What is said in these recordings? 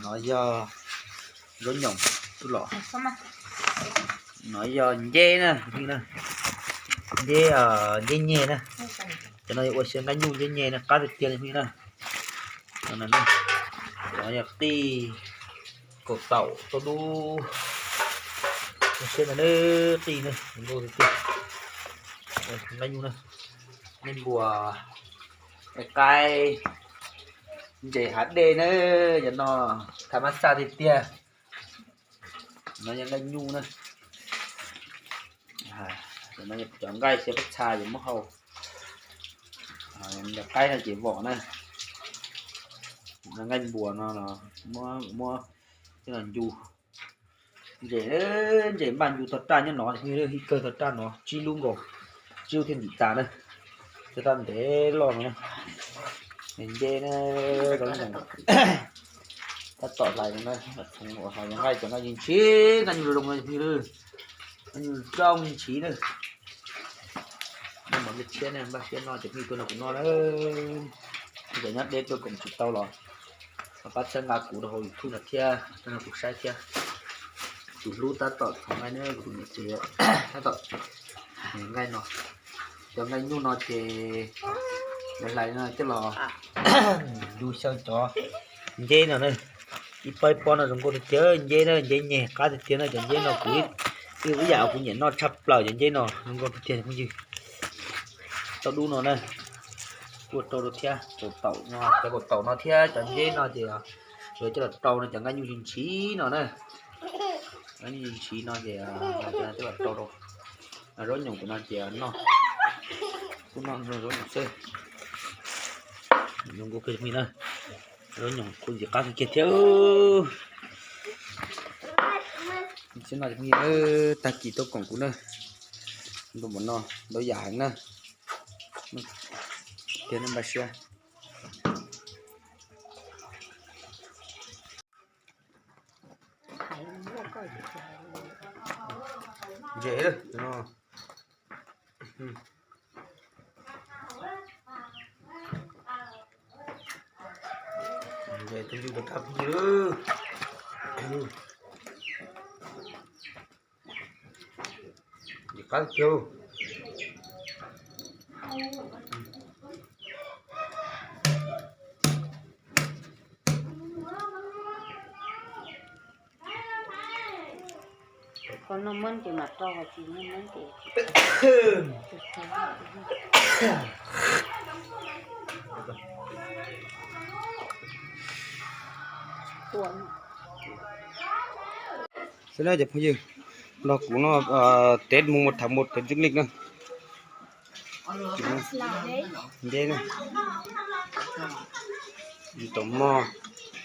nói do rốn nhộng chút lọ nói do dê nè dê ở dê nhẹ nè cho nên ôi xem đánh nhu dê nhẹ nè cá thịt tiền như nè nên nè nói nhạc ti cột tàu tôi đu xem là nè ti nè đu thịt tiền đánh nhu nè nên bùa cái dễ HD nữa cho nó tham massage thịt tia nóยังได้nhu nữa rồi nó chọn gai sẽ bắt xa rồi mất hầu cái là chỉ vỏ này nó nganh bùa nó là mua cái là nhu dễ bàn nhu thật ra như nó như cơ thật ra nó chi luôn rồi chiêu thiên vị tà đây cho ta để lo nữa mình dê nó có những ta tọt lại nó của họ những ngay cho nó nhìn trí nó nhiều đồng này như như trong nhìn trí nữa nhưng mà việc trên này bác sĩ nói chỉ như tôi là cũng nói đó để nhắc đến tôi cũng chụp tao rồi và bắt chân ngạc cụ hồi thu là thia cho nó cuộc sai thia chủ lú ta tọt không ai nữa cũng như thế ta tọt ngay nó cho ngay nhu nó thì lại nó chứ lò đuôi sâu chó dê nào đây đi bay pon là dùng cô được chơi dê nó dê nhẹ cá thì tiền nó chẳng dê nó cũng cái bây giờ cũng nhận nó chập lời chẳng dê nó dùng cô được tiền không gì tao đu nó đây cột tàu được thia cột tàu nó cái cột tàu nó thia chẳng dê nó thì rồi cho là tàu nó chẳng ngay như hình trí nó đây nó như hình trí nó thì tức là tàu đâu rối nhung của nó thì nó cũng non rồi rối nhung chơi dùng cái mình này rối nhung cũng chỉ cá kia theo xin nói mình ta chỉ tôi còn cũng đây tôi muốn nó đối giải nè tiền em bạch xe dễ rồi nó về tôi dùng được cặp dữ để cá kêu con nó mơn thì mặt to thì nó mơn thì thế này đẹp như nó cũng nó Tết mùng 1 tháng 1 Tết dương lịch nữa đây này tôm mò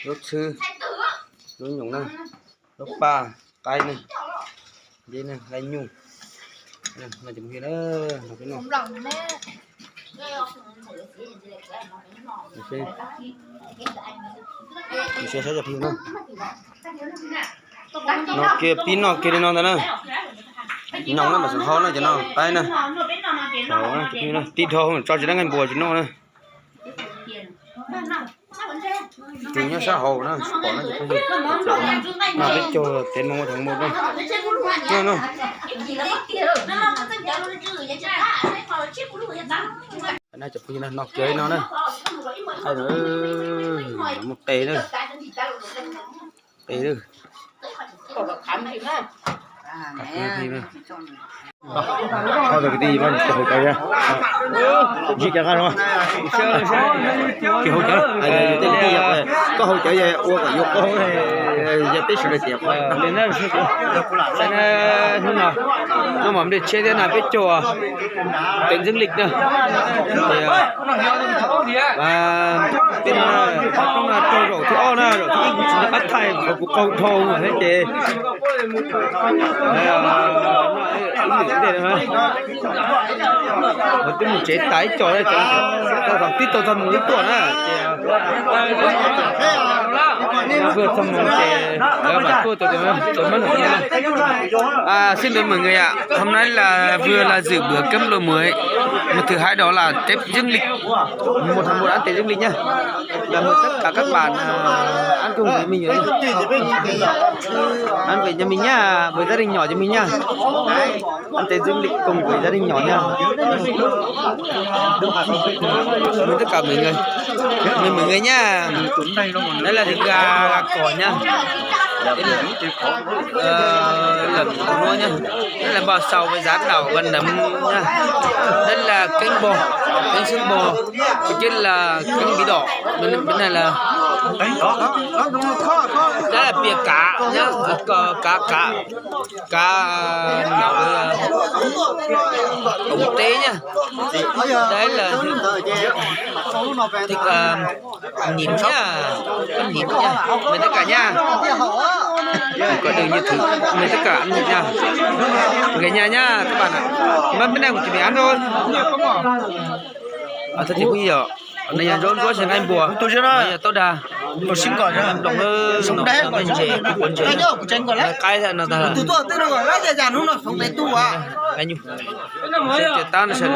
rốt sư rốt nhung này rốt ba cay này đây này gai nhung này chấm kia đó nó cái nó mình sẽ chụp hình không nó kia pin nó kia nó nữa nhông nó mà sự khó này cho nó tay nè đó chụp hình nó tít thôi cho chỉ đang ngành bùa chỉ nó nè chúng nó xã hội nó bỏ nó chụp hình nó biết cho tên mùng 1 tháng 1 đây nó này chụp hình nó chơi nó nè hay nữa một tê nữa tê nữa thôi được đi mà chụp hình cây ra gì chẳng hạn không kiểu hỗ trợ ai đây đi có hỗ trợ gì uống ở dục có giờ tết sửa tiệm lên đó sẽ thế nào nó mà để chơi thế nào biết cho tên dương lịch nữa và tên là trâu rổ thì o na rồi thì bắt thay của cầu thầu thế chị đây là một cái chế tái trò đây cho thằng tít tao thầm một tuổi vừa thầm một chế mà tôi mất một xin lỗi mọi người ạ. Hôm nay là vừa là dự bữa cơm lúa muối Một thứ hai đó là Tết dương lịch, 1/1 ăn Tết dương lịch nhá. Và mời tất cả các bạn ăn cùng với mình ở đây. Ăn với nhà mình nhá, với gia đình nhỏ cho mình nhá. Ăn Tết dương lịch cùng với gia đình nhỏ nhá. Mời tất cả mọi người, mọi người nhá. Đây là thịt gà cỏ nhá. Lẩu cua nhá. Đây là bò sầu với giá đảo và nấm nhá. Đây là canh bò, canh xương bò. Bên trên là canh bí đỏ. Bên này là đây là bìa cá nhá, cá nhỏ với ống tế nhá. Đây là thịt nhím nhá, con nhím nhá. Mời tất cả nhá. Có được như thứ mời tất cả ăn nha. Về nhà nhá các bạn ạ. Bên này cũng chỉ ăn thôi. Thật thì cũng nhiều. Này nhà rôn có anh bùa. Tôi chưa nói. Tốt đà. Tôi xin gọi cho đồng sống đấy còn gì. Cái nhớ của tranh còn đấy. Cái là nó ta. Tôi nó gọi là giàn không nó sống đấy tu à. Anh nhủ. Sẽ tan sẽ